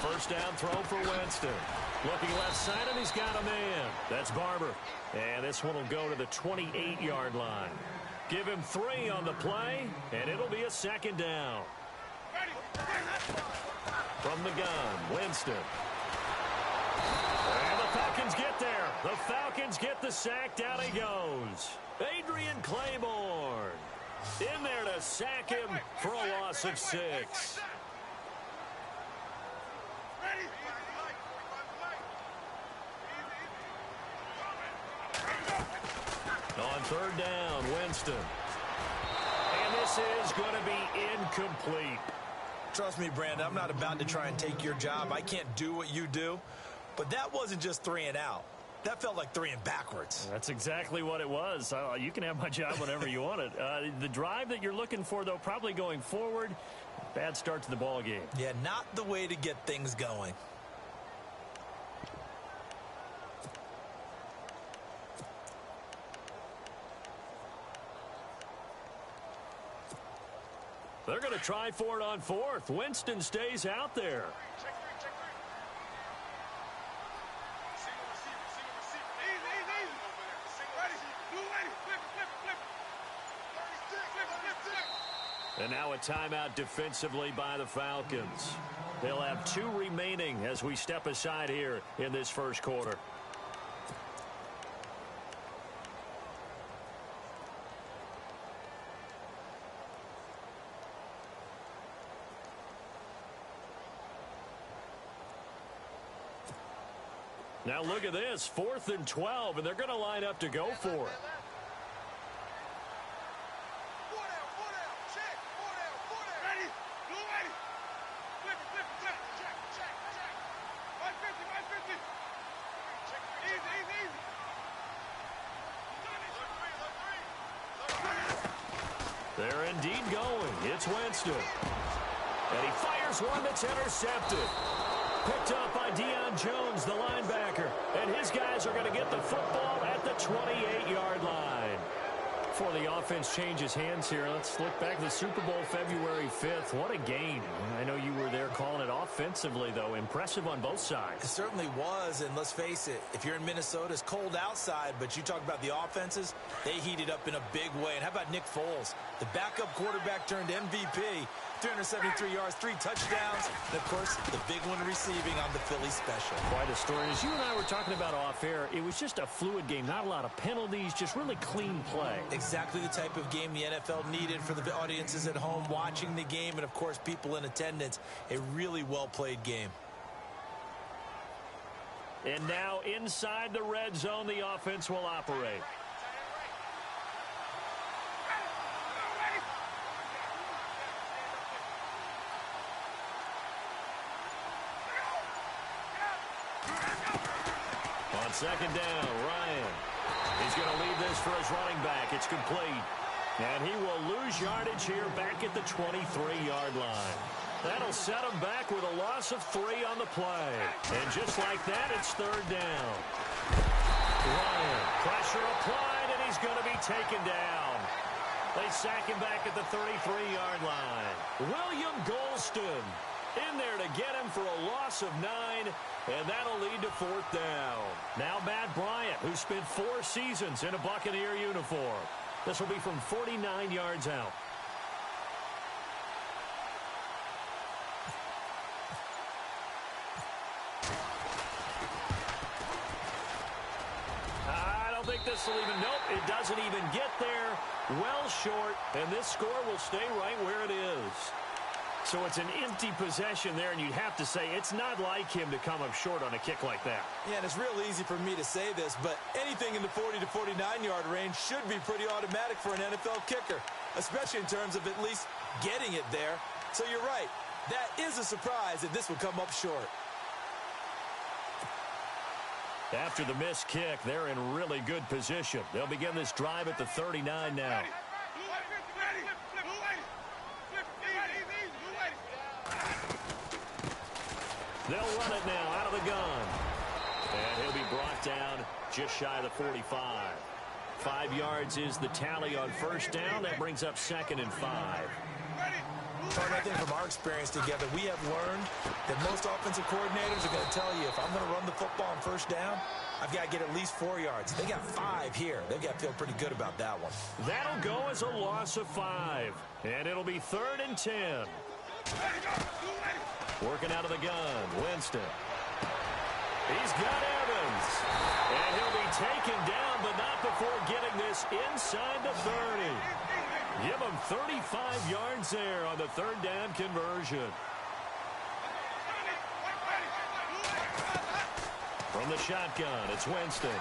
first down throw for Winston. Looking left side, and he's got a man. That's Barber. And this one will go to the 28-yard line. Give him 3 on the play, and it'll be a second down. From the gun, Winston. And the Falcons get there. The Falcons get the sack. Down he goes. Adrian Claiborne in there to sack him for a loss of 6. On third down, Winston. And this is going to be incomplete. Trust me, Brandon, I'm not about to try and take your job. I can't do what you do. But that wasn't just 3 and out. That felt like 3 and backwards. That's exactly what it was. You can have my job whenever you want it. The drive that you're looking for, though, probably going forward. Bad start to the ball game. Yeah, not the way to get things going. They're going to try for it on 4th. Winston stays out there. And now a timeout defensively by the Falcons. They'll have 2 remaining as we step aside here in this first quarter. Now look at this, 4th and 12, and they're going to line up to go for it. They're indeed going. It's Winston. And he fires one that's intercepted. Picked up by Deion Jones, the linebacker. And his guys are going to get the football at the 28-yard line. Before the offense changes hands here, let's look back to the Super Bowl February 5th. What a game. I know you were there calling it offensively, though. Impressive on both sides. It certainly was, and let's face it, if you're in Minnesota, it's cold outside, but you talk about the offenses, they heated up in a big way. And how about Nick Foles? The backup quarterback turned MVP. 373 yards, 3 touchdowns, and, of course, the big one receiving on the Philly special. Quite a story. As you and I were talking about off air, it was just a fluid game. Not a lot of penalties, just really clean play. Exactly the type of game the NFL needed for the audiences at home watching the game and, of course, people in attendance. A really well-played game. And now inside the red zone, the offense will operate. On second down, Ryan. He's going to leave this for his running back. It's complete. And he will lose yardage here back at the 23-yard line. That'll set him back with a loss of 3 on the play. And just like that, it's third down. Ryan, pressure applied, and he's going to be taken down. They sack him back at the 33-yard line. William Golston in there to get him for a loss of 9, and that'll lead to 4th down. Now Matt Bryant, who spent 4 seasons in a Buccaneer uniform. This will be from 49 yards out. I don't think this will even, nope, it doesn't even get there. Well short, and this score will stay right where it is. So it's an empty possession there, and you'd have to say it's not like him to come up short on a kick like that. Yeah, and it's real easy for me to say this, but anything in the 40 to 49-yard range should be pretty automatic for an NFL kicker, especially in terms of at least getting it there. So you're right. That is a surprise if this would come up short. After the missed kick, they're in really good position. They'll begin this drive at the 39 now. They'll run it now out of the gun. And he'll be brought down just shy of the 45. 5 yards is the tally on first down. That brings up 2nd and 5. But I think from our experience together, we have learned that most offensive coordinators are going to tell you, if I'm going to run the football on first down, I've got to get at least 4 yards. They got 5 here. They've got to feel pretty good about that one. That'll go as a loss of 5. And it'll be 3rd and 10. Working out of the gun, Winston. He's got Evans. And he'll be taken down, but not before getting this inside the 30. Give him 35 yards there on the 3rd down conversion. From the shotgun, it's Winston.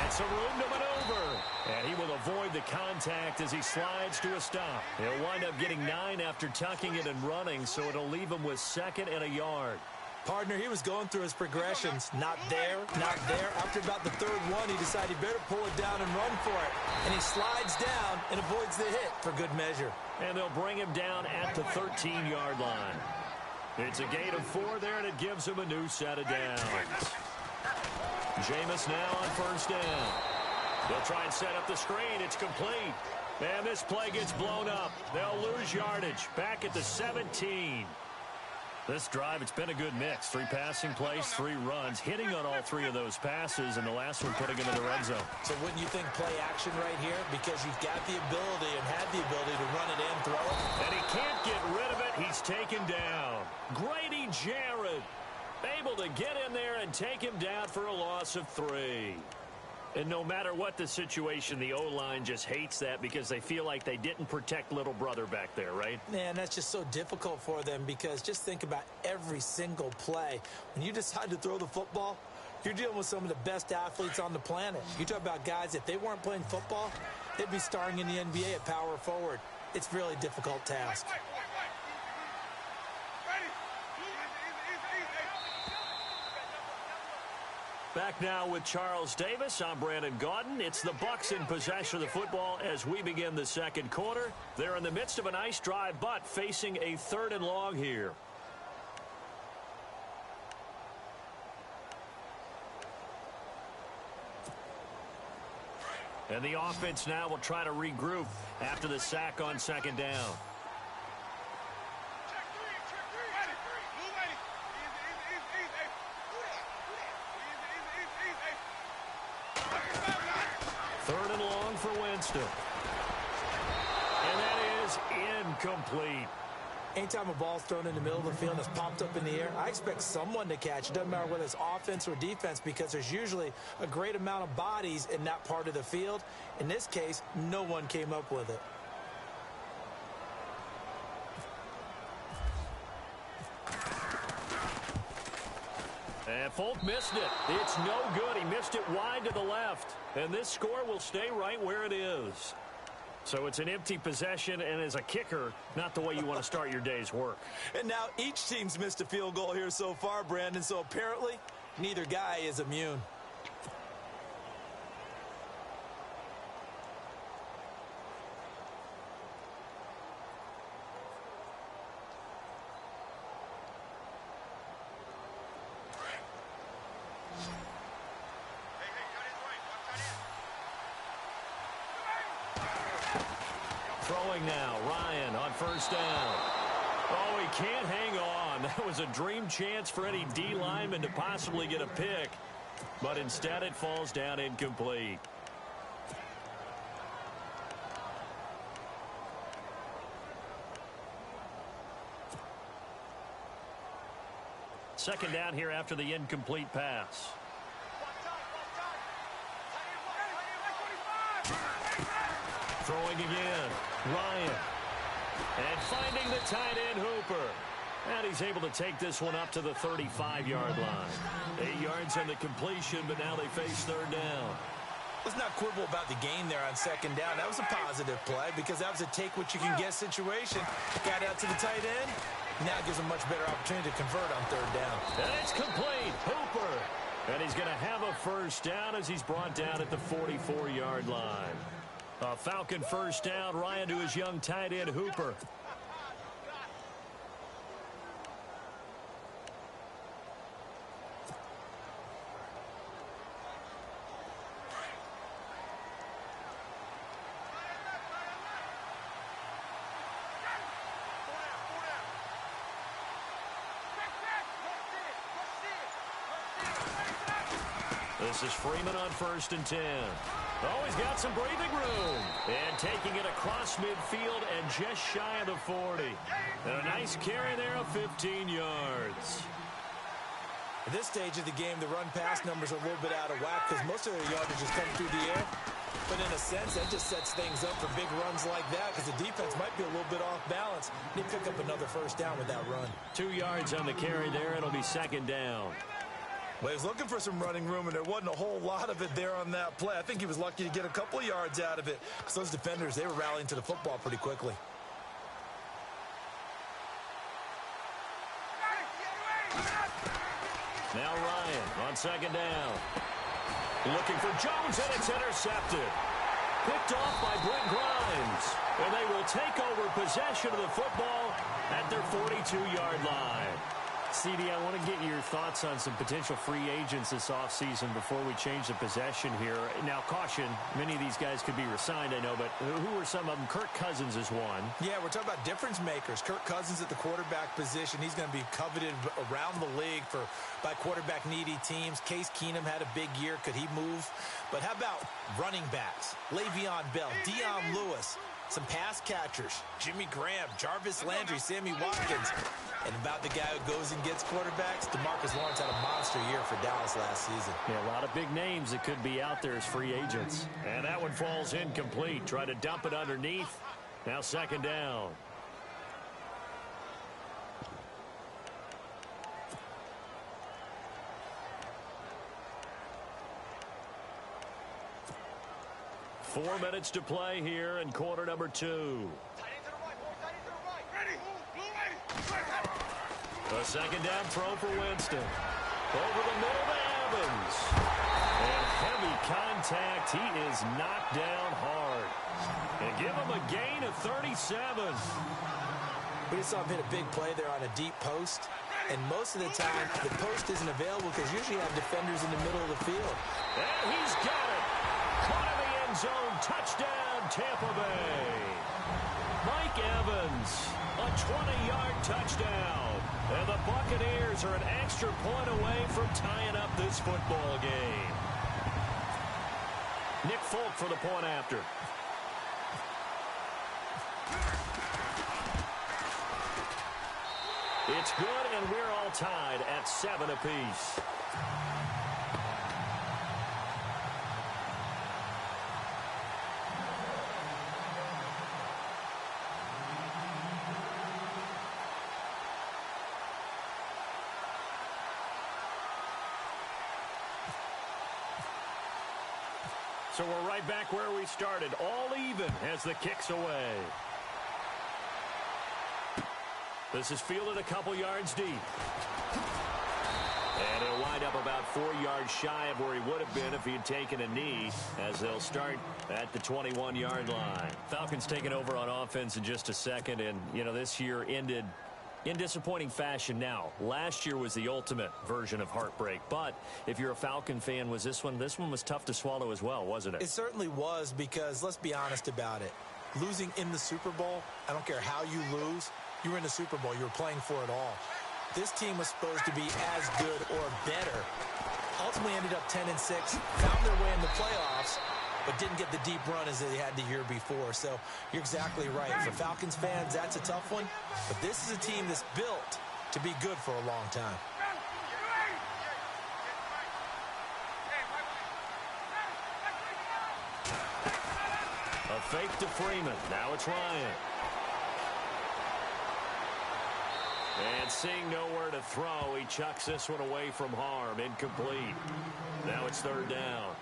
And some room to maneuver. And he will avoid the contact as he slides to a stop. He'll wind up getting 9 after tucking it and running, so it'll leave him with 2nd and a yard. Partner, he was going through his progressions. Not there, not there. After about the 3rd one, he decided he better pull it down and run for it. And he slides down and avoids the hit for good measure. And they'll bring him down at the 13-yard line. It's a gain of 4 there, and it gives him a new set of downs. Jameis now on 1st down. They'll try and set up the screen. It's complete. And this play gets blown up. They'll lose yardage back at the 17. This drive, it's been a good mix. 3 passing plays, 3 runs, hitting on all 3 of those passes, and the last one putting him in the red zone. So wouldn't you think play action right here? Because you've got the ability and had the ability to run it in, throw it. And he can't get rid of it. He's taken down. Grady Jarrett able to get in there and take him down for a loss of 3. And no matter what the situation, the O-line just hates that because they feel like they didn't protect little brother back there, right? Man, that's just so difficult for them because just think about every single play. When you decide to throw the football, you're dealing with some of the best athletes on the planet. You talk about guys, if they weren't playing football, they'd be starring in the NBA at power forward. It's a really difficult task. Back now with Charles Davis. I'm Brandon Gaudin. It's the Bucs in possession of the football as we begin the 2nd quarter. They're in the midst of a nice drive, but facing a 3rd and long here. And the offense now will try to regroup after the sack on 2nd down. For Winston. And that is incomplete. Anytime a ball's thrown in the middle of the field and it's popped up in the air, I expect someone to catch it. Doesn't matter whether it's offense or defense because there's usually a great amount of bodies in that part of the field. In this case, no one came up with it. And Folk missed it. It's no good. He missed it wide to the left. And this score will stay right where it is. So it's an empty possession, and as a kicker, not the way you want to start your day's work. And now each team's missed a field goal here so far, Brandon, so apparently neither guy is immune. Throwing now, Ryan on 1st down. Oh, he can't hang on. That was a dream chance for any D lineman to possibly get a pick. But instead it falls down incomplete. Second down here after the incomplete pass. Throwing again, Ryan. And finding the tight end, Hooper. And he's able to take this one up to the 35-yard line. 8 yards on the completion, but now they face 3rd down. Let's not quibble about the gain there on 2nd down. That was a positive play because that was a take-what-you-can-get situation. Got out to the tight end. Now gives him a much better opportunity to convert on 3rd down. And it's complete. Hooper. And he's going to have a 1st down as he's brought down at the 44-yard line. A Falcon 1st down. Ryan to his young tight end, Hooper. This is Freeman on 1st and 10. Oh, he's got some breathing room. And taking it across midfield and just shy of the 40. And a nice carry there of 15 yards. At this stage of the game, the run-pass numbers are a little bit out of whack because most of their yardage is coming through the air. But in a sense, that just sets things up for big runs like that because the defense might be a little bit off balance. They pick up another first down with that run. 2 yards on the carry there. It'll be 2nd down. Well, he was looking for some running room, and there wasn't a whole lot of it there on that play. I think he was lucky to get a couple of yards out of it because those defenders, they were rallying to the football pretty quickly. Now Ryan on 2nd down. Looking for Jones, and it's intercepted. Picked off by Brent Grimes. And they will take over possession of the football at their 42-yard line. CD, I want to get your thoughts on some potential free agents this offseason before we change the possession here. Now, caution, many of these guys could be re-signed, I know, but who are some of them? Kirk Cousins is one. Yeah, we're talking about difference makers. Kirk Cousins at the quarterback position. He's going to be coveted around the league by quarterback-needy teams. Case Keenum had a big year. Could he move? But how about running backs? Le'Veon Bell, Dion Lewis, some pass catchers, Jimmy Graham, Jarvis Landry, Sammy Watkins. And about the guy who goes and gets quarterbacks, DeMarcus Lawrence had a monster year for Dallas last season. Yeah, a lot of big names that could be out there as free agents. And that one falls incomplete. Try to dump it underneath. Now 2nd down. Four minutes to play here in quarter number 2. A 2nd down throw for Winston. Over the middle to Evans. And heavy contact. He is knocked down hard. And give him a gain of 37. We just saw him hit a big play there on a deep post. And most of the time, the post isn't available because usually you have defenders in the middle of the field. And he's got it. Caught in the end zone. Touchdown, Tampa Bay. Mike Evans, a 20-yard touchdown. And the Buccaneers are an extra point away from tying up this football game. Nick Folk for the point after. It's good, and we're all tied at 7 apiece. So we're right back where we started, all even as the kick's away. This is fielded a couple yards deep. And it'll wind up about 4 yards shy of where he would have been if he had taken a knee, as they'll start at the 21-yard line. Falcons taking over on offense in just a second, and, you know, this year ended in disappointing fashion. Now, last year was the ultimate version of heartbreak, but if you're a Falcon fan, was this one was tough to swallow as well, wasn't it? It certainly was, because let's be honest about it. Losing in the Super Bowl, I don't care how you lose, you were in the Super Bowl, you were playing for it all. This team was supposed to be as good or better. Ultimately ended up 10-6, found their way in the playoffs, but didn't get the deep run as they had the year before. So you're exactly right. For Falcons fans, that's a tough one. But this is a team that's built to be good for a long time. A fake to Freeman. Now it's Ryan. And seeing nowhere to throw, he chucks this one away from harm. Incomplete. Now it's 3rd down.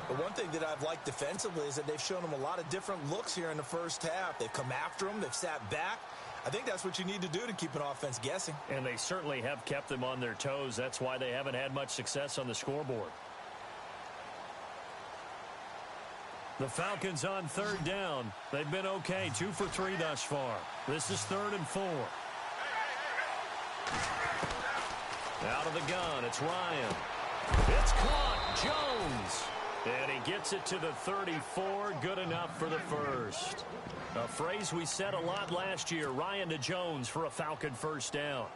But one thing that I've liked defensively is that they've shown them a lot of different looks here in the first half. They've come after them. They've sat back. I think that's what you need to do to keep an offense guessing. And they certainly have kept them on their toes. That's why they haven't had much success on the scoreboard. The Falcons on 3rd down. They've been okay. 2 for 3 thus far. This is 3rd and 4. Out of the gun, it's Ryan. It's caught. Jones. And he gets it to the 34. Good enough for the first. A phrase we said a lot last year. Ryan to Jones for a Falcon first down.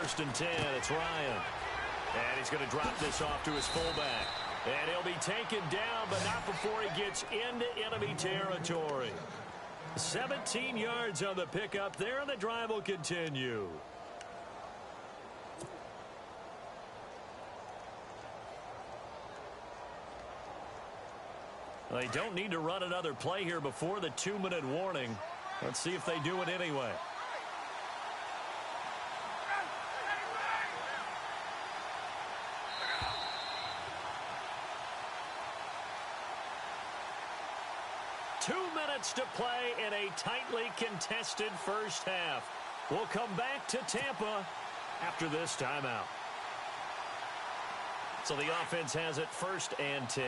1st and 10. It's Ryan. And he's going to drop this off to his fullback. And he'll be taken down, but not before he gets into enemy territory. 17 yards on the pickup there, and the drive will continue. They don't need to run another play here before the 2-minute warning. Let's see if they do it anyway. To play in a tightly contested first half. We'll come back to Tampa after this timeout. So the offense has it 1st and 10.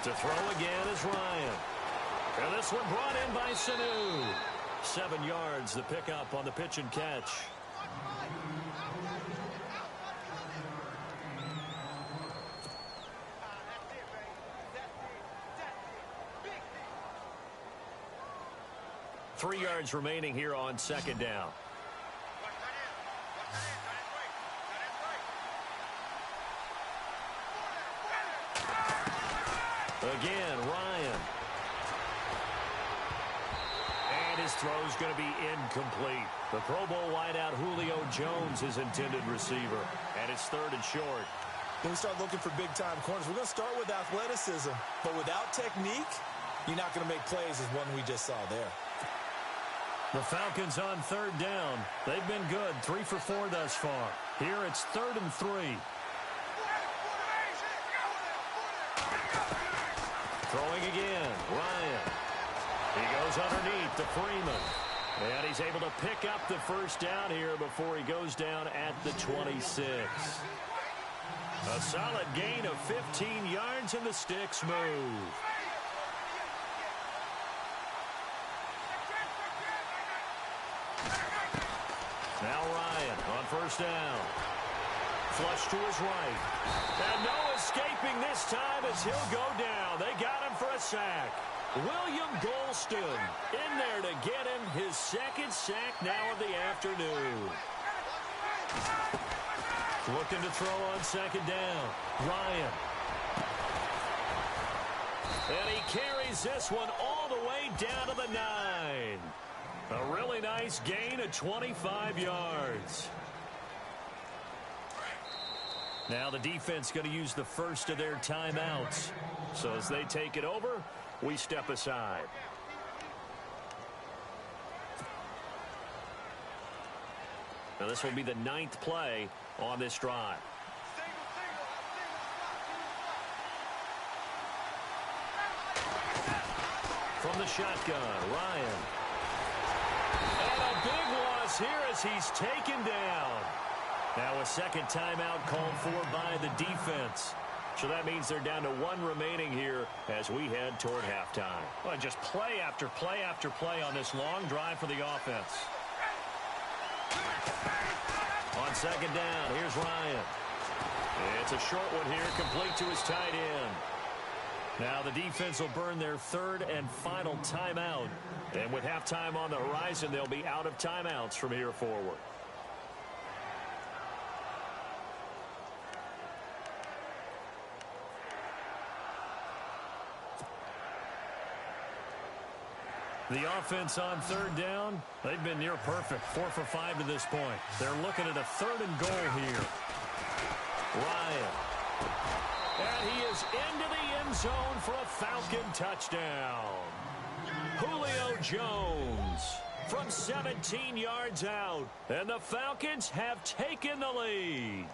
To throw again is Ryan. And this one brought in by Sanu. 7 yards, the pickup on the pitch and catch. Three yards remaining here on 2nd down. Again, Ryan. And his throw's going to be incomplete. The Pro Bowl wideout Julio Jones, his intended receiver. And it's 3rd and short. When we start looking for big-time corners, we're going to start with athleticism. But without technique, you're not going to make plays as one we just saw there. The Falcons on 3rd down. They've been good, 3 for 4 thus far. Here it's 3rd and 3. Throwing again, Ryan. He goes underneath to Freeman. And he's able to pick up the 1st down here before he goes down at the 26. A solid gain of 15 yards, and the sticks move. Now Ryan on 1st down. Flush to his right. And no escaping this time as he'll go down. They got him for a sack. William Golston in there to get him his 2nd sack now of the afternoon. Looking to throw on 2nd down. Ryan. And he carries this one all the way down to the 9. A really nice gain of 25 yards. Now the defense going to use the first of their timeouts. So as they take it over, we step aside. Now this will be the 9th play on this drive. From the shotgun, Ryan. And a big loss here as he's taken down. Now a 2nd timeout called for by the defense. So that means they're down to 1 remaining here as we head toward halftime. Well, just play after play after play on this long drive for the offense. On 2nd down, here's Ryan. It's a short one here, complete to his tight end. Now the defense will burn their 3rd and final timeout. And with halftime on the horizon, they'll be out of timeouts from here forward. The offense on 3rd down, they've been near perfect, 4 for 5 to this point. They're looking at a 3rd and goal here. Ryan. And he is into the end zone for a Falcon touchdown. Julio Jones from 17 yards out. And the Falcons have taken the lead.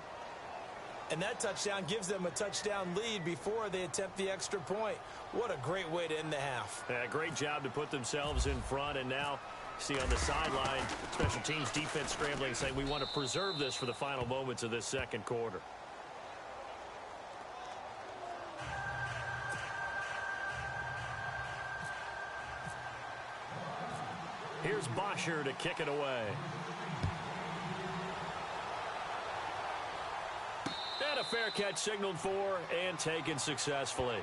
And that touchdown gives them a touchdown lead before they attempt the extra point. What a great way to end the half. Yeah, great job to put themselves in front. And now, see on the sideline, special teams defense scrambling, saying we want to preserve this for the final moments of this 2nd quarter. Here's Bosher to kick it away. And a fair catch signaled for and taken successfully.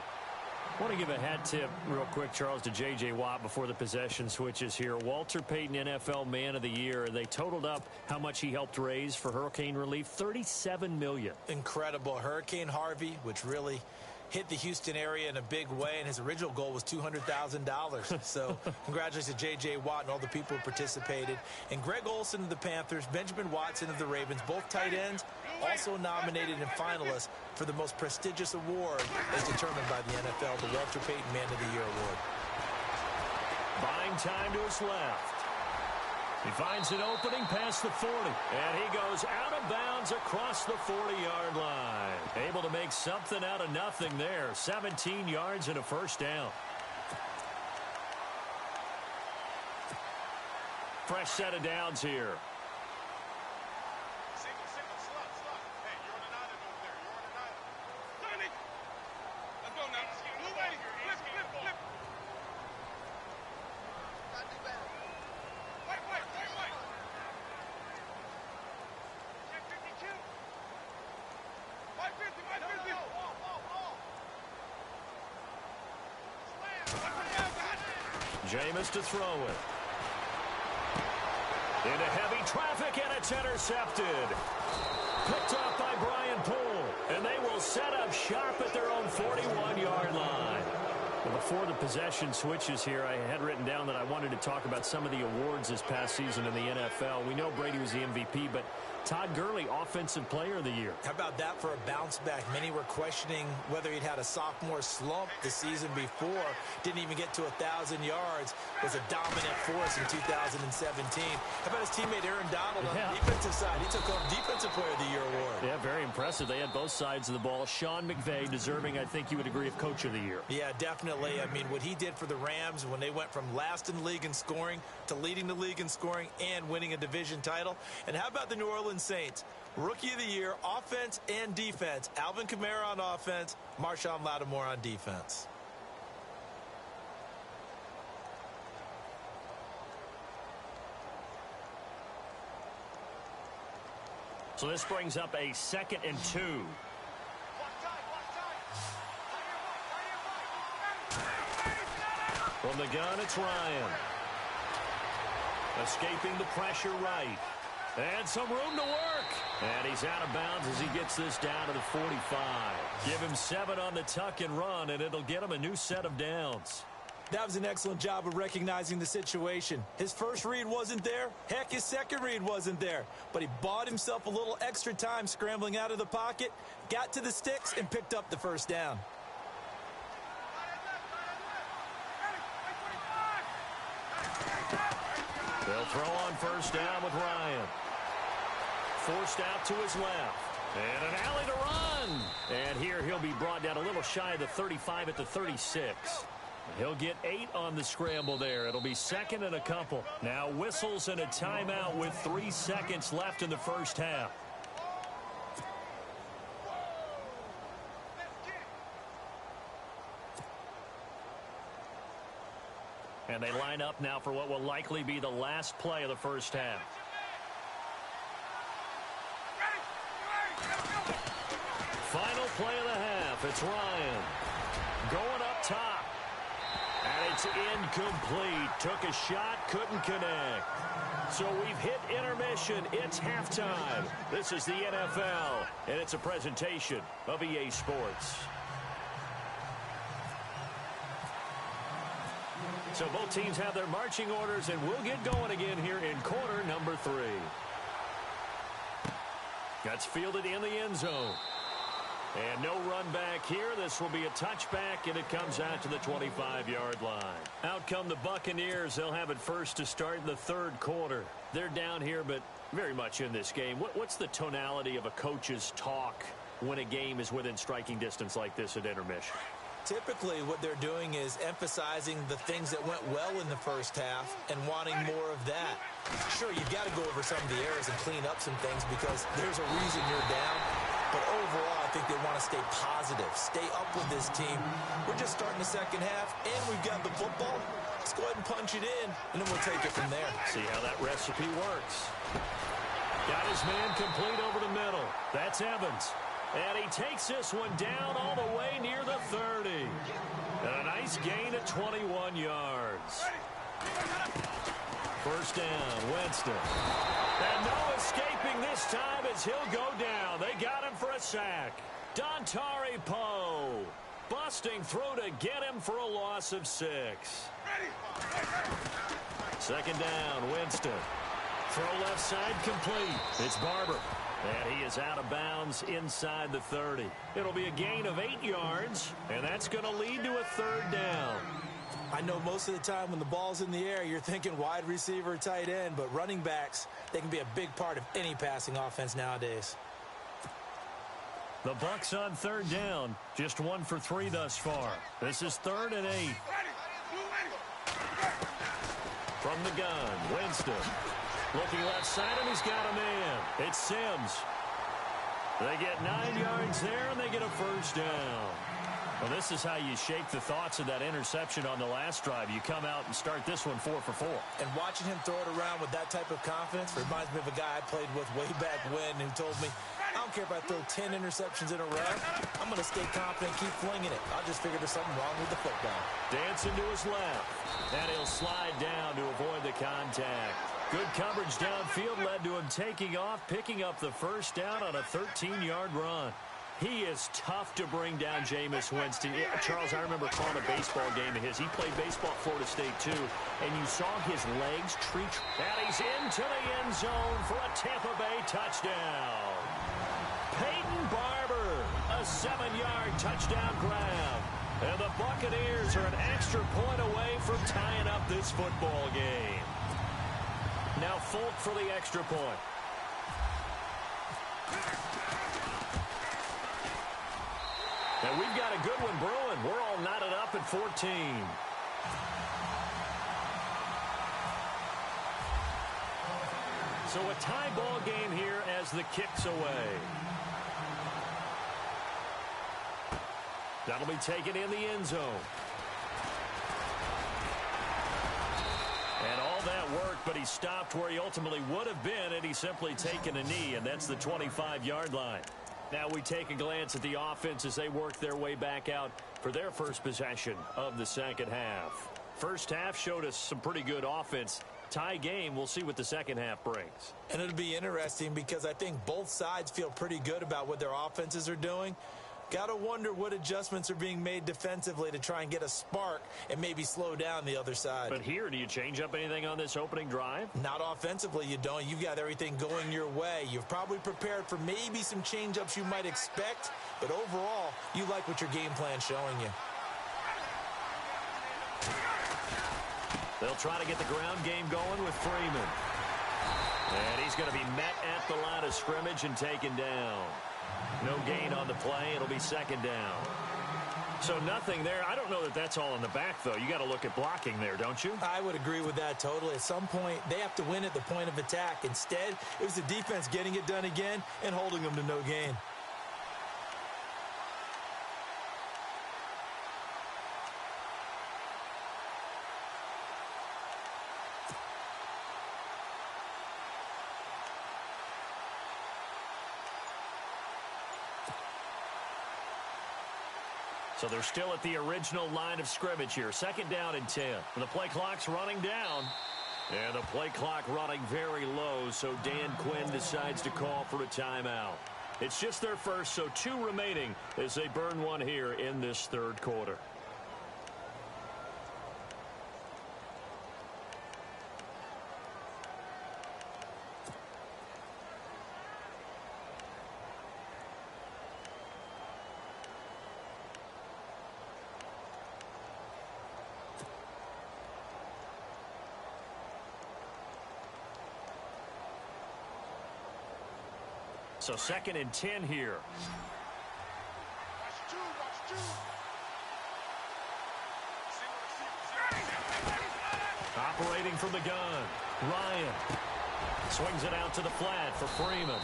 I want to give a hat tip real quick, Charles, to J.J. Watt before the possession switches here. Walter Payton, NFL Man of the Year. They totaled up how much he helped raise for hurricane relief, $37 million. Incredible. Hurricane Harvey, which really hit the Houston area in a big way, and his original goal was $200,000. So congratulations to J.J. Watt and all the people who participated. And Greg Olsen of the Panthers, Benjamin Watson of the Ravens, both tight ends, also nominated and finalists for the most prestigious award as determined by the NFL, the Walter Payton Man of the Year Award. Buying time to his left. He finds an opening past the 40, and he goes out of bounds across the 40-yard line. Able to make something out of nothing there. 17 yards and a first down. Fresh set of downs here. Jameis to throw it. Into heavy traffic, and it's intercepted. Picked off by Brian Poole, and they will set up shop at their own 41-yard line. Well, before the possession switches here, I had written down that I wanted to talk about some of the awards this past season in the NFL. We know Brady was the MVP, but Todd Gurley, Offensive Player of the Year. How about that for a bounce back? Many were questioning whether he'd had a sophomore slump the season before. Didn't even get to 1,000 yards. Was a dominant force in 2017. How about his teammate Aaron Donald on the defensive side? He took home Defensive Player of the Year award. Yeah, very impressive. They had both sides of the ball. Sean McVay deserving, I think you would agree, of Coach of the Year. Yeah, definitely. I mean, what he did for the Rams when they went from last in the league in scoring to leading the league in scoring and winning a division title. And how about the New Orleans Saints? Rookie of the Year, offense and defense. Alvin Kamara on offense, Marshawn Lattimore on defense. So this brings up a 2nd and 2. From the gun, it's Ryan. Escaping the pressure right. And some room to work. And he's out of bounds as he gets this down to the 45. Give him 7 on the tuck and run, and it'll get him a new set of downs. That was an excellent job of recognizing the situation. His first read wasn't there. Heck, his second read wasn't there. But he bought himself a little extra time scrambling out of the pocket, got to the sticks, and picked up the first down. They'll throw on first down with Ryan. Forced out to his left. And an alley to run. And here he'll be brought down a little shy of the 35 at the 36. He'll get 8 on the scramble there. It'll be 2nd and a couple. Now whistles and a timeout with 3 seconds left in the first half. And they line up now for what will likely be the last play of the first half. Final play of the half. It's Ryan going up top. And it's incomplete. Took a shot, couldn't connect. So we've hit intermission. It's halftime. This is the NFL, and it's a presentation of EA Sports. So both teams have their marching orders, and we'll get going again here in quarter number 3. That's fielded in the end zone. And no run back here. This will be a touchback, and it comes out to the 25-yard line. Out come the Buccaneers. They'll have it first to start in the 3rd quarter. They're down here, but very much in this game. What's the tonality of a coach's talk when a game is within striking distance like this at intermission? Typically, what they're doing is emphasizing the things that went well in the first half and wanting more of that. Sure, you've got to go over some of the errors and clean up some things because there's a reason you're down. But overall, I think they want to stay positive, stay up with this team. We're just starting the second half, and we've got the football. Let's go ahead and punch it in, and then we'll take it from there. See how that recipe works. Got his man complete over the middle. That's Evans. And he takes this one down all the way near the 30. And a nice gain of 21 yards. First down, Winston. And no escaping this time as he'll go down. They got him for a sack. Dontari Poe busting through to get him for a loss of 6. Second down, Winston. Throw left side complete. It's Barber. And he is out of bounds inside the 30. It'll be a gain of 8 yards, and that's going to lead to a third down. I know most of the time when the ball's in the air, you're thinking wide receiver, tight end, but running backs, they can be a big part of any passing offense nowadays. The Bucs on third down, just 1 for 3 thus far. This is 3rd and 8. From the gun, Winston. Looking left side, and he's got a man. It's Sims. They get 9 yards there, and they get a first down. Well, this is how you shake the thoughts of that interception on the last drive. You come out and start this one 4 for 4. And watching him throw it around with that type of confidence reminds me of a guy I played with way back when who told me, I don't care if I throw 10 interceptions in a row. I'm going to stay confident, keep flinging it. I'll just figure there's something wrong with the football. Dancing to his left. And he'll slide down to avoid the contact. Good coverage downfield led to him taking off, picking up the first down on a 13-yard run. He is tough to bring down, Jameis Winston. Charles, I remember calling a baseball game of his. He played baseball at Florida State, too. And you saw his legs treat. And he's into the end zone for a Tampa Bay touchdown. Peyton Barber, a 7-yard touchdown grab. And the Buccaneers are an extra point away from tying up this football game. Now Folk for the extra point. And we've got a good one brewing. We're all knotted up at 14. So a tie ball game here as the kick's away. That'll be taken in the end zone. And all that work, but he stopped where he ultimately would have been had he simply taken a knee, and that's the 25-yard line. Now we take a glance at the offense as they work their way back out for their first possession of the second half. First half showed us some pretty good offense. Tie game, we'll see what the second half brings. And it'll be interesting because I think both sides feel pretty good about what their offenses are doing. Got to wonder what adjustments are being made defensively to try and get a spark and maybe slow down the other side. But here, do you change up anything on this opening drive? Not offensively, you don't. You've got everything going your way. You've probably prepared for maybe some change-ups you might expect, but overall, you like what your game plan's showing you. They'll try to get the ground game going with Freeman. And he's going to be met at the line of scrimmage and taken down. No gain on the play. It'll be second down. So nothing there. I don't know that that's all in the back, though. You got to look at blocking there, don't you? I would agree with that totally. At some point, they have to win at the point of attack. Instead, it was the defense getting it done again and holding them to no gain. So they're still at the original line of scrimmage here. Second down and 10. And the play clock's running down. And the play clock running very low, so Dan Quinn decides to call for a timeout. It's just their first, so 2 remaining as they burn one here in this third quarter. So second and 10 here. Operating from the gun. Ryan swings it out to the flat for Freeman.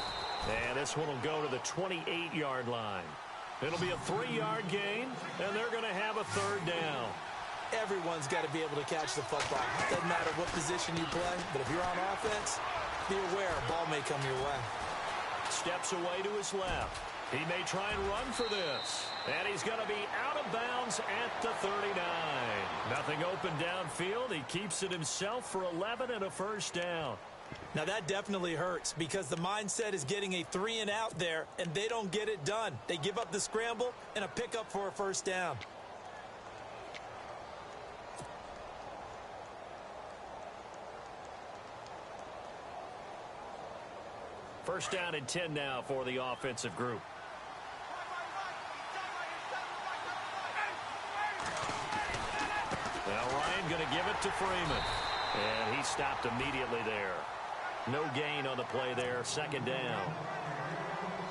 And this one will go to the 28-yard line. It'll be a 3-yard gain, and they're going to have a third down. Everyone's got to be able to catch the football. Doesn't matter what position you play, but if you're on offense, be aware a ball may come your way. Steps away to his left. He may try and run for this. And he's going to be out of bounds at the 39. Nothing open downfield. He keeps it himself for 11 and a first down. Now that definitely hurts because the mindset is getting a 3-and-out there, and they don't get it done. They give up the scramble and a pickup for a first down. First down and 10 now for the offensive group. Now Ryan going to give it to Freeman. And he stopped immediately there. No gain on the play there. Second down.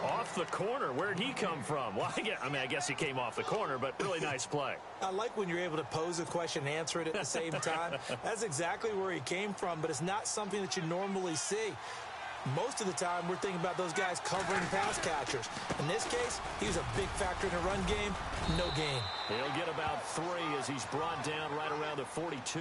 Off the corner. Where'd he come from? Well, I guess he came off the corner, but really nice play. I like when you're able to pose a question and answer it at the same time. That's exactly where he came from, but it's not something that you normally see. Most of the time, we're thinking about those guys covering pass catchers. In this case, he was a big factor in the run game. No gain. He'll get about 3 as he's brought down right around the 42.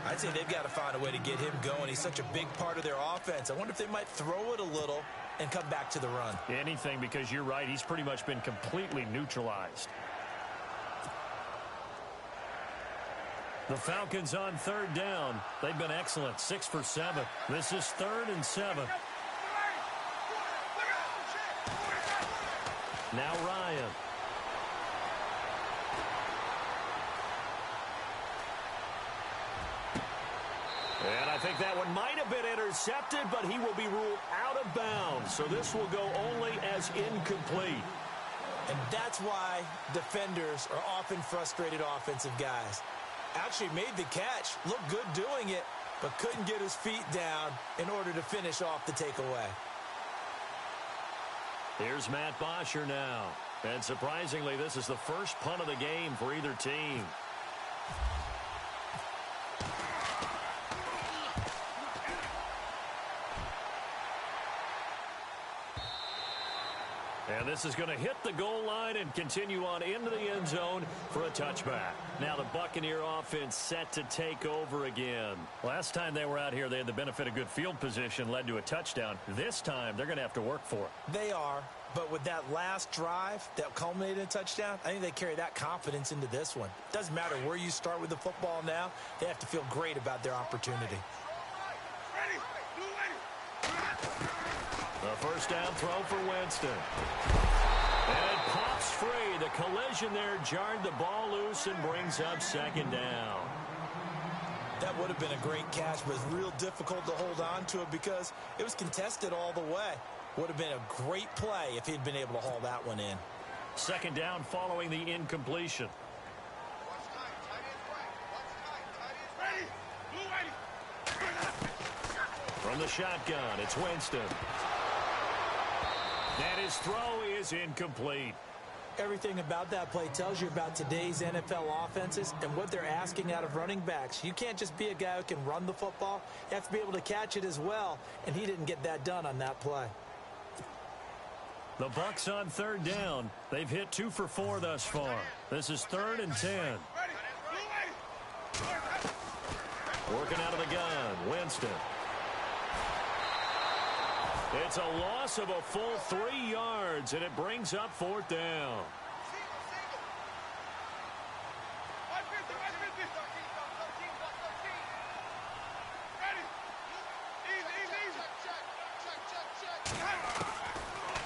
I'd say they've got to find a way to get him going. He's such a big part of their offense. I wonder if they might throw it a little and come back to the run. Anything, because you're right. He's pretty much been completely neutralized. The Falcons on third down. They've been excellent. 6 for 7. This is 3rd and 7. Now Ryan. And I think that one might have been intercepted, but he will be ruled out of bounds. So this will go only as incomplete. And that's why defenders are often frustrated offensive guys. Actually made the catch, looked good doing it, but couldn't get his feet down in order to finish off the takeaway. Here's Matt Bosher now. And surprisingly, this is the first punt of the game for either team. And this is going to hit the goal line and continue on into the end zone for a touchback. Now the Buccaneer offense set to take over again. Last time they were out here, they had the benefit of good field position, led to a touchdown. This time, they're going to have to work for it. They are, but with that last drive that culminated in a touchdown, I think they carry that confidence into this one. Doesn't matter where you start with the football now, they have to feel great about their opportunity. The first down throw for Winston. And it pops free. The collision there jarred the ball loose and brings up second down. That would have been a great catch, but it's real difficult to hold on to it because it was contested all the way. Would have been a great play if he'd been able to haul that one in. Second down following the incompletion. From the shotgun, it's Winston. And his throw is incomplete. Everything about that play tells you about today's NFL offenses and what they're asking out of running backs. You can't just be a guy who can run the football. You have to be able to catch it as well, and he didn't get that done on that play. The Bucs on third down. They've hit 2 for 4 thus far. This is 3rd and 10. Working out of the gun, Winston. It's a loss of a full 3 yards, and it brings up 4th down.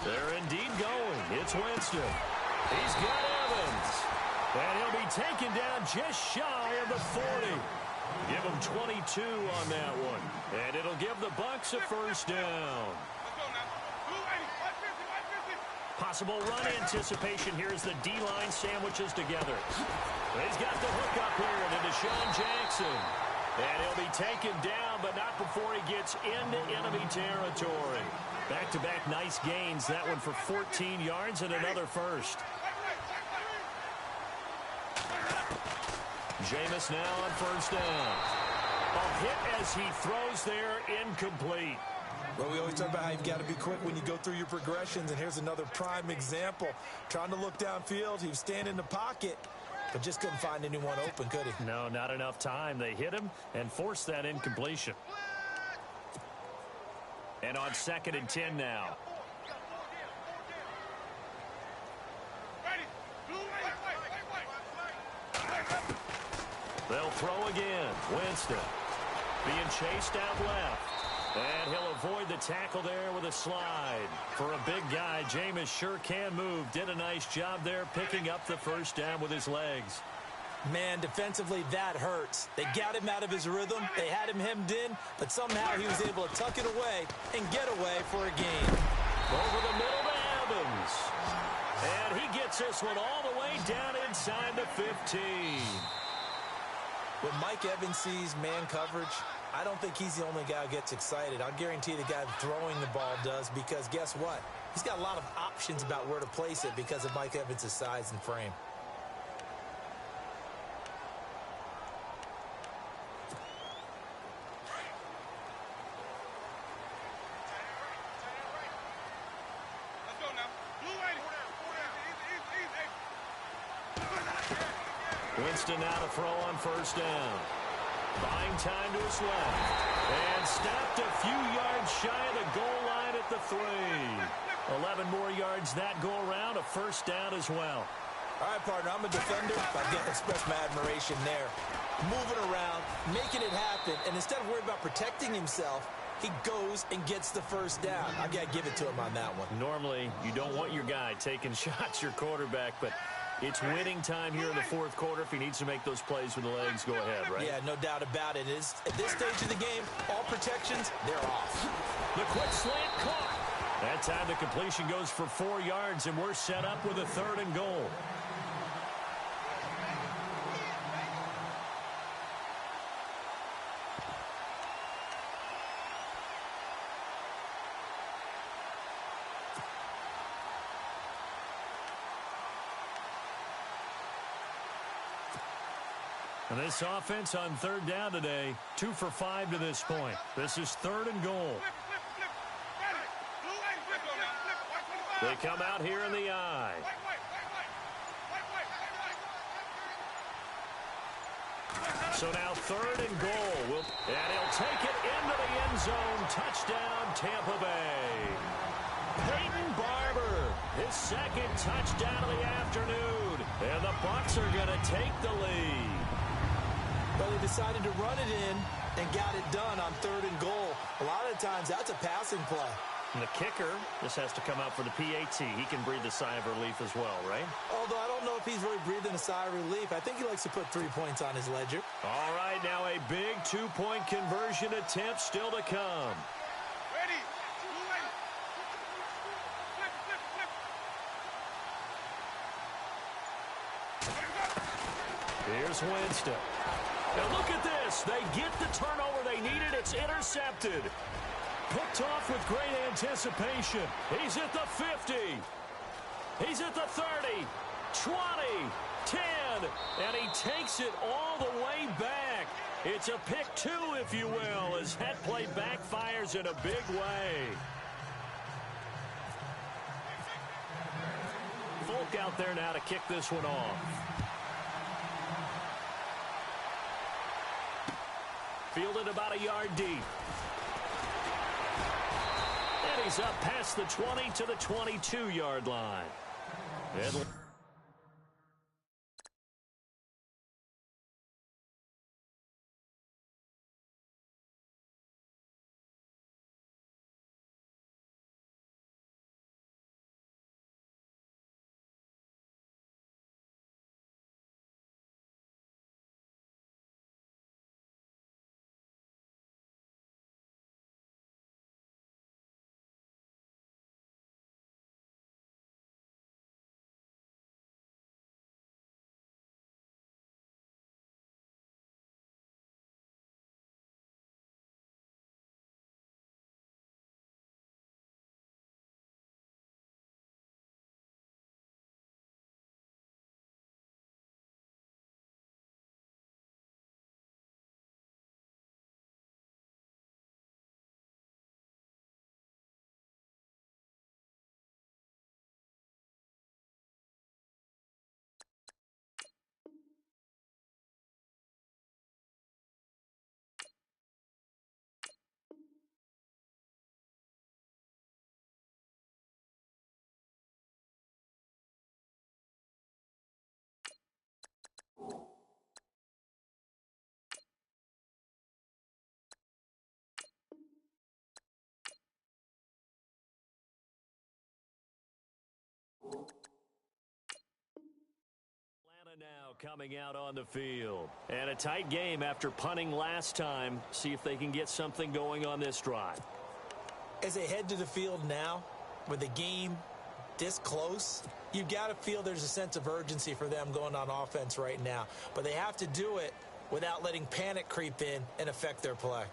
They're indeed going. It's Winston. He's got Evans. And he'll be taken down just shy of the 40. Give him 22 on that one. And it'll give the Bucs a first down. Possible run anticipation here as the D-line sandwiches together. He's got the hook up here to Deshaun Jackson. And he'll be taken down, but not before he gets into enemy territory. Back-to-back nice gains. That one for 14 yards and another first. Jameis now on first down. A hit as he throws there, incomplete. Well, we always talk about how you've got to be quick when you go through your progressions, and here's another prime example. Trying to look downfield, he was standing in the pocket, but just couldn't find anyone open, could he? No, not enough time. They hit him and forced that incompletion. And on 2nd and 10 now. They'll throw again. Winston being chased out left. And he'll avoid the tackle there with a slide. For a big guy, Jameis sure can move. Did a nice job there picking up the first down with his legs. Man, defensively, that hurts. They got him out of his rhythm. They had him hemmed in, but somehow he was able to tuck it away and get away for a gain. Over the middle to Evans. And he gets this one all the way down inside the 15. When Mike Evans sees man coverage, I don't think he's the only guy who gets excited. I'll guarantee the guy throwing the ball does, because guess what? He's got a lot of options about where to place it because of Mike Evans' size and frame. Winston now to throw on first down. Buying time to his left. And stopped a few yards shy of the goal line at the 3. 11 more yards that go around. A first down as well. All right, partner, I'm a defender. I've got to express my admiration there. Moving around, making it happen, and instead of worrying about protecting himself, he goes and gets the first down. I got to give it to him on that one. Normally, you don't want your guy taking shots, your quarterback, but it's winning time here in the fourth quarter. If he needs to make those plays with the legs, go ahead, right? Yeah, no doubt about it. At this stage of the game, all protections, they're off. The quick slant caught. That time the completion goes for 4 yards, and we're set up with a 3rd and goal. And this offense on 3rd down today, 2 for 5 to this point. This is 3rd and goal. They come out here in the I. So now 3rd and goal. And he'll take it into the end zone. Touchdown, Tampa Bay. Peyton Barber, his 2nd touchdown of the afternoon. And the Bucs are going to take the lead. But they decided to run it in and got it done on 3rd and goal. A lot of times, that's a passing play. And the kicker, this has to come out for the PAT. He can breathe a sigh of relief as well, right? Although I don't know if he's really breathing a sigh of relief. I think he likes to put 3 points on his ledger. All right, now a big 2-point conversion attempt still to come. Ready. Here's Winston. Now look at this. They get the turnover they needed. It's intercepted. Picked off with great anticipation. He's at the 50. He's at the 30, 20, 10, and he takes it all the way back. It's a pick 2, if you will, as that play backfires in a big way. Folk out there now to kick this one off. Fielded about a yard deep. And he's up past the 20 to the 22-yard line. And Now coming out on the field. And a tight game after punting last time. See if they can get something going on this drive. As they head to the field now, with the game this close, you've got to feel there's a sense of urgency for them going on offense right now. But they have to do it without letting panic creep in and affect their play.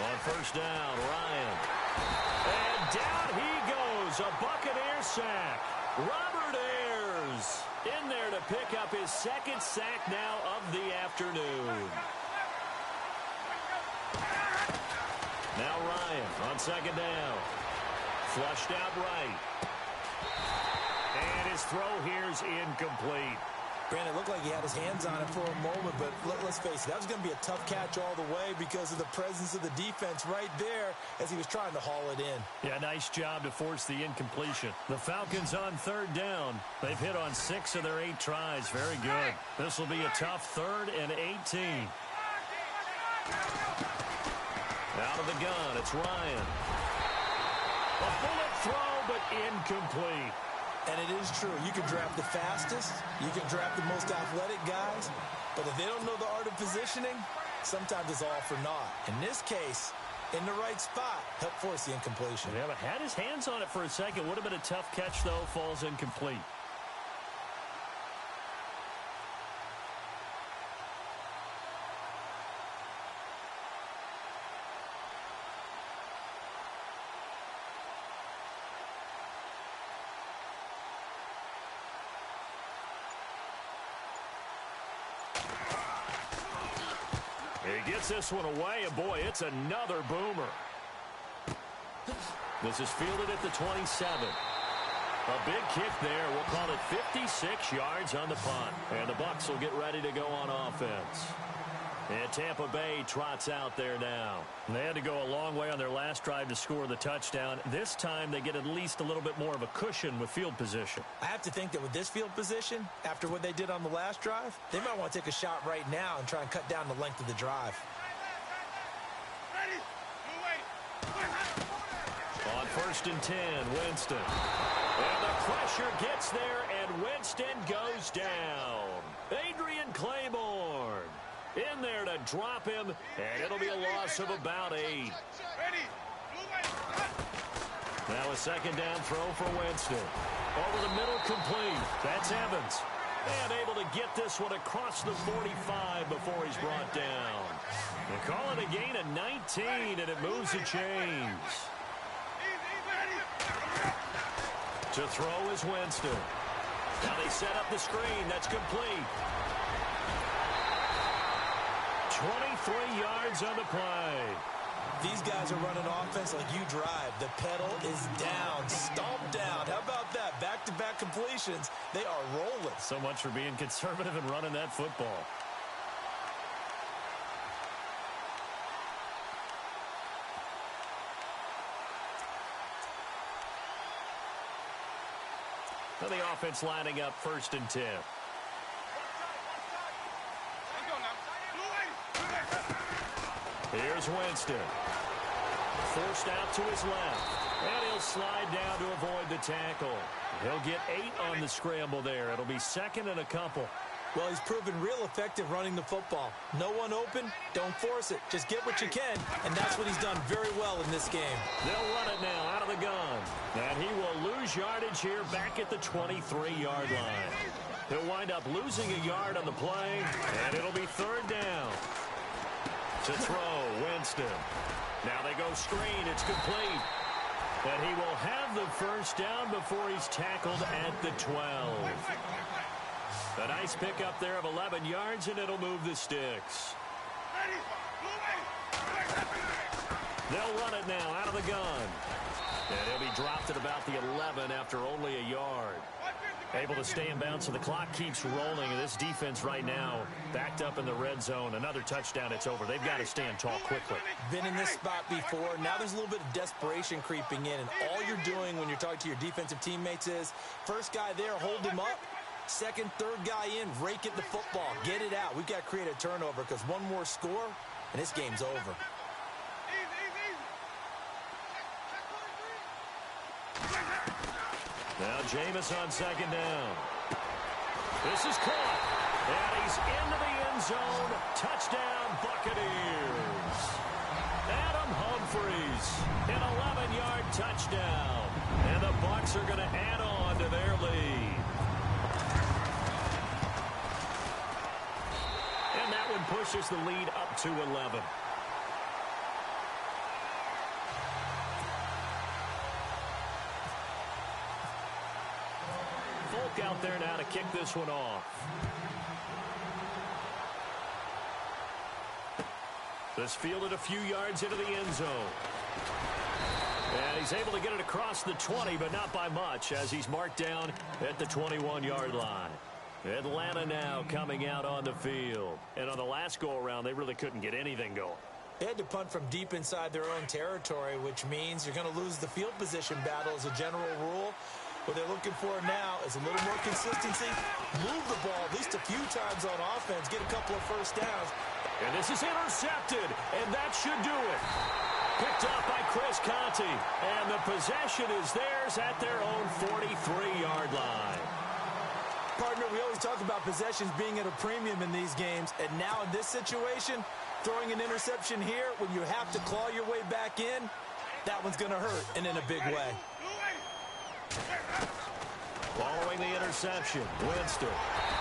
On first down, Ryan. And down he goes. A Buccaneer sack. Robert Ayers in there to pick up his second sack now of the afternoon. Now Ryan on second down. Flushed out right. And his throw here's incomplete. Granted, it looked like he had his hands on it for a moment, but let's face it, that was going to be a tough catch all the way because of the presence of the defense right there as he was trying to haul it in. Yeah, nice job to force the incompletion. The Falcons on third down. They've hit on 6 of their 8 tries. Very good. This will be a tough 3rd and 18. Out of the gun, it's Ryan. A bullet throw, but incomplete. And it is true. You can draft the fastest. You can draft the most athletic guys. But if they don't know the art of positioning, sometimes it's all for naught. In this case, in the right spot, help force the incompletion. Yeah, but had his hands on it for a second. Would have been a tough catch, though. Falls incomplete. He gets this one away, and boy, it's another boomer. This is fielded at the 27. A big kick there. We'll call it 56 yards on the punt. And the Bucs will get ready to go on offense. And Tampa Bay trots out there now. They had to go a long way on their last drive to score the touchdown. This time they get at least a little bit more of a cushion with field position. I have to think that with this field position, after what they did on the last drive, they might want to take a shot right now and try and cut down the length of the drive. On first and 10, Winston. And the pressure gets there, and Winston goes down. Adrian Claiborne in there to drop him, and it'll be a loss of about 8. Now a second down throw for Winston. Over the middle, complete. That's Evans. And able to get this one across the 45 before he's brought down. They call it a gain of 19, and it moves the chains. To throw is Winston. Now they set up the screen. That's complete. 23 yards on the play. These guys are running offense like you drive. The pedal is down, stomped down. How about that? Back-to-back completions. They are rolling. So much for being conservative and running that football. Now the offense lining up first and 10. Here's Winston. Forced out to his left. And he'll slide down to avoid the tackle. He'll get 8 on the scramble there. It'll be second and a couple. Well, he's proven real effective running the football. No one open, don't force it. Just get what you can, and that's what he's done very well in this game. They'll run it now out of the gun. And he will lose yardage here back at the 23-yard line. He'll wind up losing a yard on the play, and it'll be third down. To throw, Winston. Now they go screen. It's complete. And he will have the first down before he's tackled at the 12. A nice pickup there of 11 yards, and it'll move the sticks. They'll run it now out of the gun. And he'll be dropped at about the 11 after only a yard. Able to stay in bounds, so the clock keeps rolling. And this defense right now backed up in the red zone. Another touchdown, it's over. They've got to stand tall quickly. Been in this spot before. Now there's a little bit of desperation creeping in. And all you're doing when you're talking to your defensive teammates is, first guy there, hold him up. Second, third guy in, rake at the football. Get it out. We've got to create a turnover because one more score, and this game's over. Now Jameis on second down. This is caught, and he's into the end zone. Touchdown, Buccaneers. Adam Humphries, an 11-yard touchdown. And the Bucs are going to add on to their lead. And that one pushes the lead up to 11. Folk out there now to kick this one off. This fielded a few yards into the end zone. And he's able to get it across the 20, but not by much, as he's marked down at the 21-yard line. Atlanta now coming out on the field. And on the last go-around, they really couldn't get anything going. They had to punt from deep inside their own territory, which means you're going to lose the field position battle as a general rule. What they're looking for now is a little more consistency, move the ball at least a few times on offense, get a couple of first downs. And this is intercepted, and that should do it. Picked up by Chris Conte, and the possession is theirs at their own 43-yard line. Partner, we always talk about possessions being at a premium in these games, and now in this situation, throwing an interception here when you have to claw your way back in, that one's going to hurt, and in a big way. Following the interception, Winston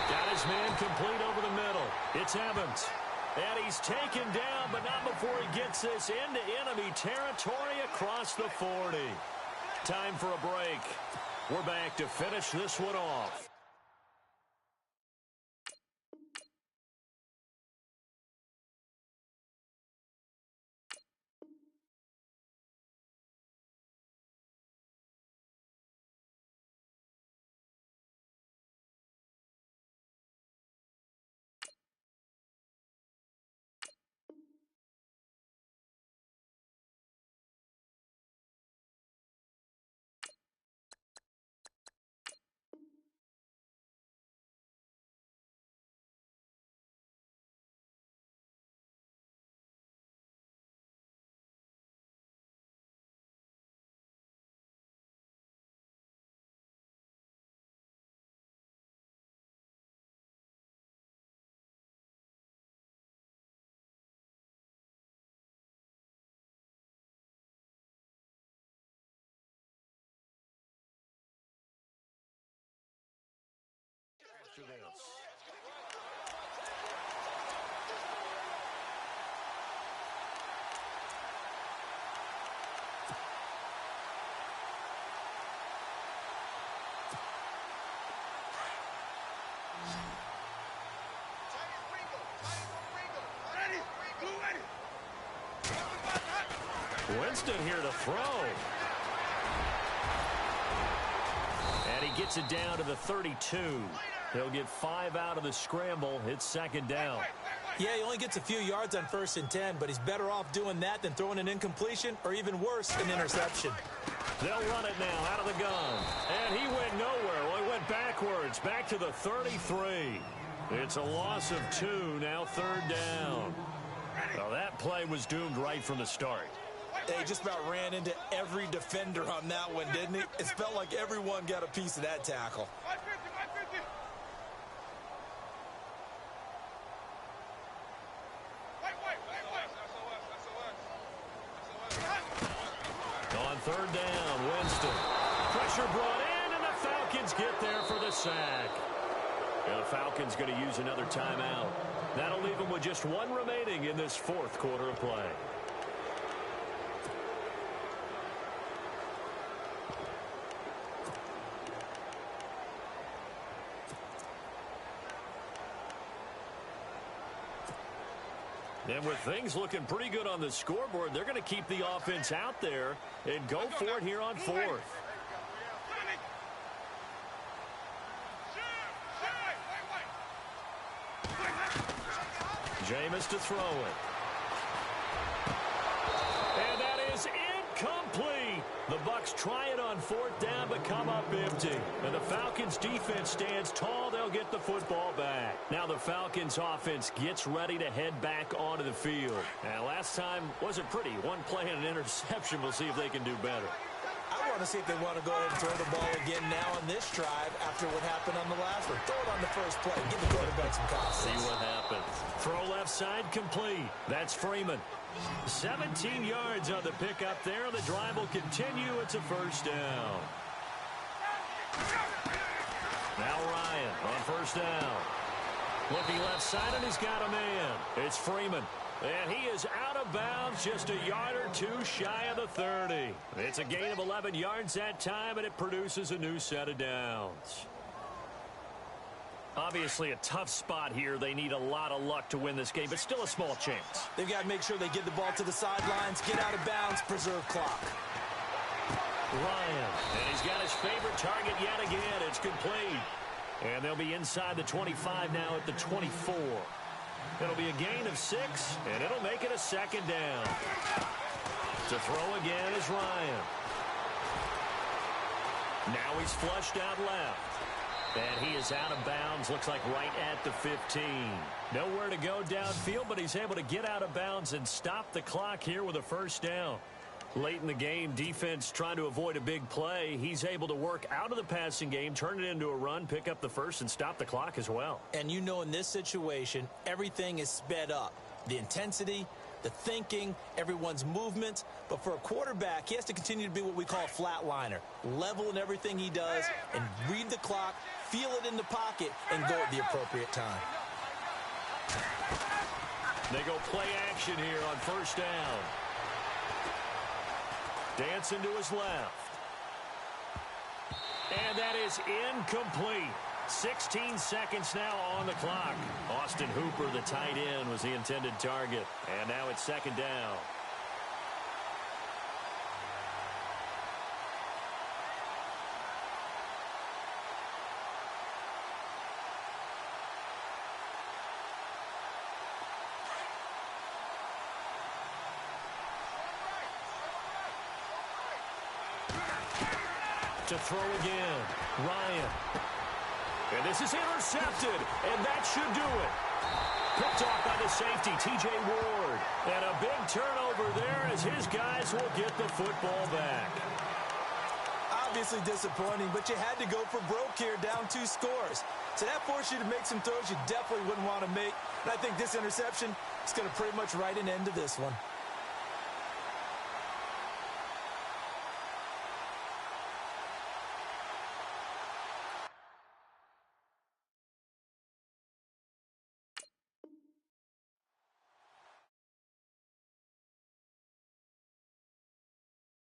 got his man complete over the middle. It's Evans. And he's taken down, but not before he gets this into enemy territory across the 40. Time for a break. We're back to finish this one off. After this. Winston here to throw. And he gets it down to the 32. He'll get 5 out of the scramble. It's second down. Yeah, he only gets a few yards on 1st and 10, but he's better off doing that than throwing an incompletion or even worse, an interception. They'll run it now out of the gun. And he went nowhere. Well, he went backwards, back to the 33. It's a loss of 2, now 3rd down. Well, that play was doomed right from the start. He just about ran into every defender on that one, didn't he? It felt like everyone got a piece of that tackle. On 3rd down, Winston. Pressure brought in, and the Falcons get there for the sack. And the Falcons going to use another timeout. That'll leave them with just 1 remaining in this 4th quarter of play. And with things looking pretty good on the scoreboard, they're going to keep the offense out there and go for it here on 4th. Jameis to throw it. And that is incomplete. The Bucs try it on 4th down, but come up empty. And the Falcons defense stands tall. They'll get the football back. Now the Falcons offense gets ready to head back onto the field. And last time wasn't pretty. One play and an interception. We'll see if they can do better. I want to see if they want to go ahead and throw the ball again now on this drive after what happened on the last one. Throw it on the first play. Give the quarterback some confidence. See what happens. Throw left side complete. That's Freeman. 17 yards on the pickup there. The drive will continue. It's a first down. Now Ryan on first down. Looking left side, and he's got a man. It's Freeman. And he is out of bounds, just a yard or two shy of the 30. It's a gain of 11 yards that time, and it produces a new set of downs. Obviously a tough spot here. They need a lot of luck to win this game, but still a small chance. They've got to make sure they get the ball to the sidelines, get out of bounds, preserve clock. Ryan, and he's got his favorite target yet again. It's complete. And they'll be inside the 25 now at the 24. It'll be a gain of 6, and it'll make it a second down. To throw again is Ryan. Now he's flushed out left. And he is out of bounds, looks like right at the 15. Nowhere to go downfield, but he's able to get out of bounds and stop the clock here with a first down. Late in the game, defense trying to avoid a big play. He's able to work out of the passing game, turn it into a run, pick up the first, and stop the clock as well. And you know in this situation, everything is sped up. The intensity, the thinking, everyone's movement. But for a quarterback, he has to continue to be what we call a flatliner. Level in everything he does and read the clock, feel it in the pocket, and go at the appropriate time. They go play action here on first down. Dancing to his left. And that is incomplete. 16 seconds now on the clock. Austin Hooper, the tight end, was the intended target. And now it's second down. To throw again, Ryan. And this is intercepted, and that should do it. Picked off by the safety, T.J. Ward. And a big turnover there as his guys will get the football back. Obviously disappointing, but you had to go for broke here, down 2 scores. So that forced you to make some throws you definitely wouldn't want to make. And I think this interception is going to pretty much write an end to this one.